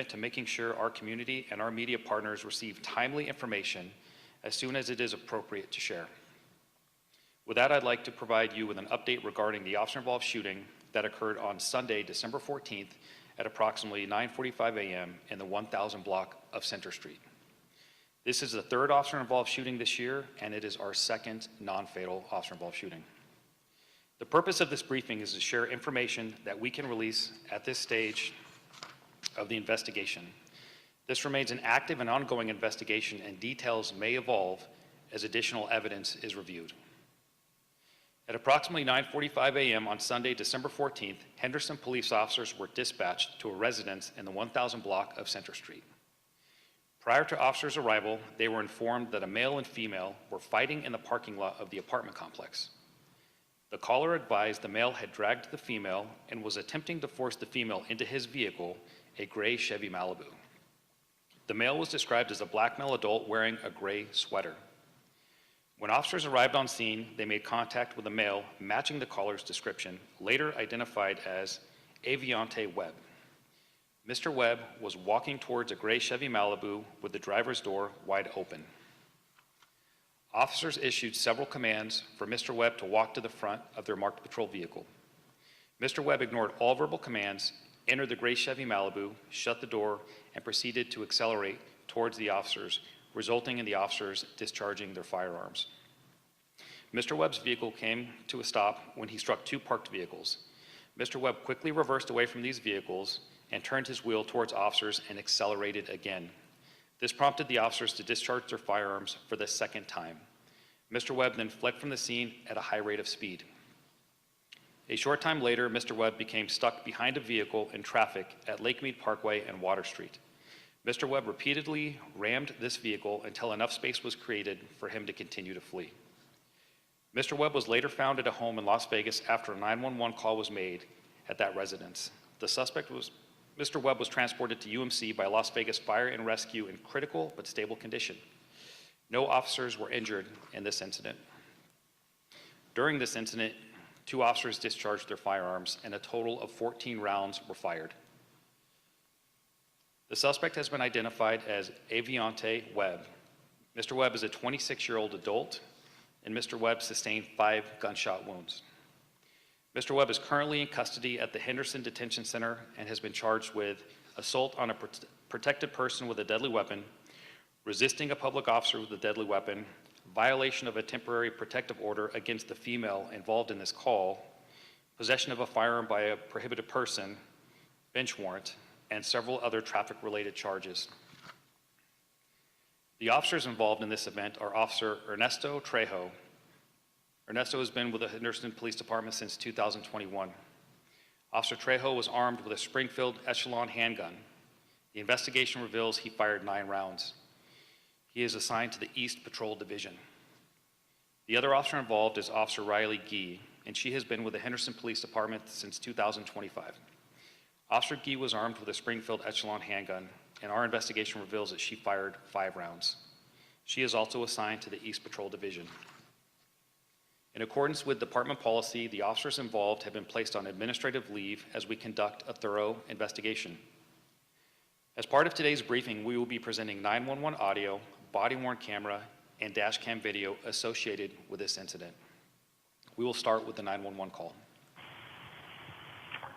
to making sure our community and our media partners receive timely information as soon as it is appropriate to share. With that, I'd like to provide you with an update regarding the officer-involved shooting that occurred on Sunday, December 14th at approximately 9:45 a.m. in the 1000 block of Center Street. This is the third officer-involved shooting this year, and it is our second non-fatal officer-involved shooting. The purpose of this briefing is to share information that we can release at this stage of the investigation. This remains an active and ongoing investigation, and details may evolve as additional evidence is reviewed. At approximately 9:45 a.m. on Sunday, December 14th, Henderson police officers were dispatched to a residence in the 1000 block of Center Street. Prior to officers' arrival, they were informed that a male and female were fighting in the parking lot of the apartment complex. The caller advised the male had dragged the female and was attempting to force the female into his vehicle, a gray Chevy Malibu. The male was described as a black male adult wearing a gray sweater. When officers arrived on scene, they made contact with a male matching the caller's description, later identified as Aviante Webb. Mr. Webb was walking towards a gray Chevy Malibu with the driver's door wide open. Officers issued several commands for Mr. Webb to walk to the front of their marked patrol vehicle. Mr. Webb ignored all verbal commands, entered the gray Chevy Malibu, shut the door, and proceeded to accelerate towards the officers, resulting in the officers discharging their firearms. Mr. Webb's vehicle came to a stop when he struck two parked vehicles. Mr. Webb quickly reversed away from these vehicles and turned his wheel towards officers and accelerated again. This prompted the officers to discharge their firearms for the second time. Mr. Webb then fled from the scene at a high rate of speed. A short time later, Mr. Webb became stuck behind a vehicle in traffic at Lake Mead Parkway and Water Street. Mr. Webb repeatedly rammed this vehicle until enough space was created for him to continue to flee. Mr. Webb was later found at a home in Las Vegas after a 911 call was made at that residence. Mr. Webb was transported to UMC by Las Vegas Fire and Rescue in critical but stable condition. No officers were injured in this incident. During this incident, 2 officers discharged their firearms and a total of 14 rounds were fired. The suspect has been identified as Aviante Webb. Mr. Webb is a 26-year-old adult, and Mr. Webb sustained 5 gunshot wounds. Mr. Webb is currently in custody at the Henderson Detention Center and has been charged with assault on a protected person with a deadly weapon, resisting a public officer with a deadly weapon, violation of a temporary protective order against the female involved in this call, possession of a firearm by a prohibited person, bench warrant, and several other traffic-related charges. The officers involved in this event are Officer Ernesto Trejo. Ernesto has been with the Henderson Police Department since 2021. Officer Trejo was armed with a Springfield Echelon handgun. The investigation reveals he fired 9 rounds. He is assigned to the East Patrol Division. The other officer involved is Officer Riley Gee, and she has been with the Henderson Police Department since 2025. Officer Gee was armed with a Springfield Echelon handgun, and our investigation reveals that she fired 5 rounds. She is also assigned to the East Patrol Division. In accordance with department policy, the officers involved have been placed on administrative leave as we conduct a thorough investigation. As part of today's briefing, we will be presenting 911 audio, body-worn camera, and dash cam video associated with this incident. We will start with the 911 call.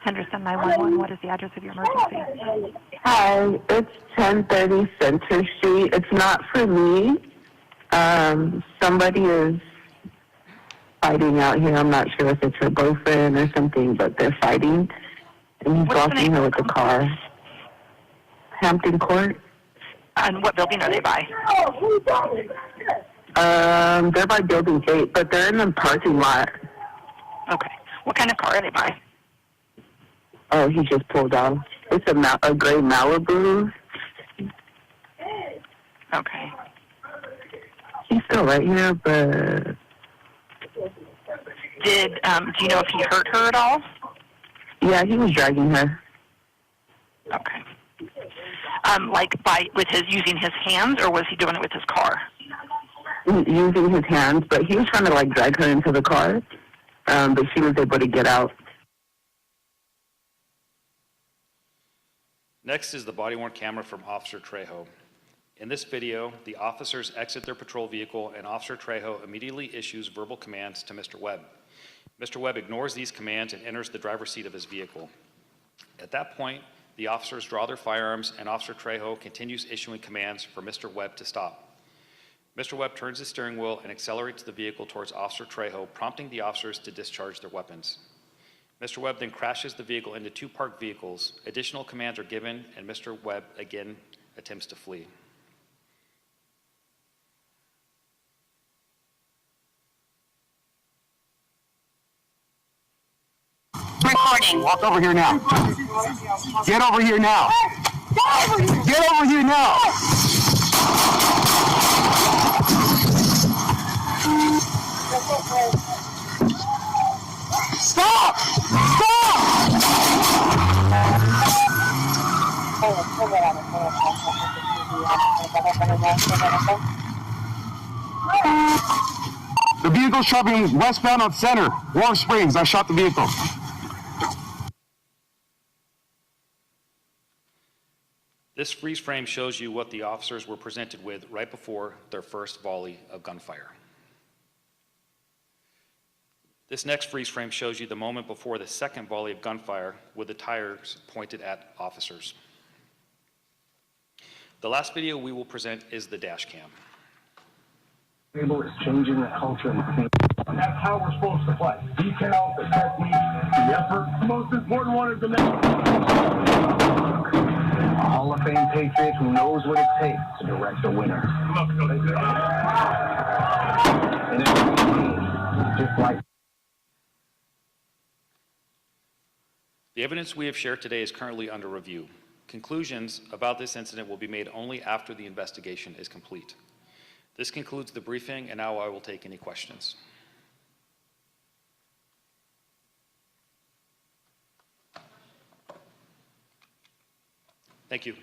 Henderson 911, what is the address of your emergency? Hi, it's 1030 Center Street. It's not for me. Somebody is fighting out here. I'm not sure if it's her boyfriend or something, but they're fighting. And he's walking her with the car. Hampton Court. And what building are they by? They're by Building 8, but they're in the parking lot. Okay. What kind of car are they by? Oh, he just pulled out. It's a gray Malibu. Okay. He's still right here, but... Do you know if he hurt her at all? Yeah, he was dragging her. Okay. With using his hands, or was he doing it with his car? Using his hands, but he was trying to drag her into the car, but she was able to get out. Next is the body-worn camera from Officer Trejo. In this video, the officers exit their patrol vehicle and Officer Trejo immediately issues verbal commands to Mr. Webb. Mr. Webb ignores these commands and enters the driver's seat of his vehicle. At that point, the officers draw their firearms and Officer Trejo continues issuing commands for Mr. Webb to stop. Mr. Webb turns the steering wheel and accelerates the vehicle towards Officer Trejo, prompting the officers to discharge their weapons. Mr. Webb then crashes the vehicle into two parked vehicles. Additional commands are given, and Mr. Webb again attempts to flee. Recording. Walk over here now. Get over here now. Get over here now. Stop! The vehicle's traveling westbound on Center, Warm Springs. I shot the vehicle. This freeze frame shows you what the officers were presented with right before their first volley of gunfire. This next freeze frame shows you the moment before the second volley of gunfire with the tires pointed at officers. The last video we will present is the dash cam. It's changing the culture. And that's how we're supposed to play. Detail, the technique, the effort. The most important one is the next. A Hall of Fame Patriot who knows what it takes to direct a winner. And it's just like. The evidence we have shared today is currently under review. Conclusions about this incident will be made only after the investigation is complete. This concludes the briefing, and now I will take any questions. Thank you.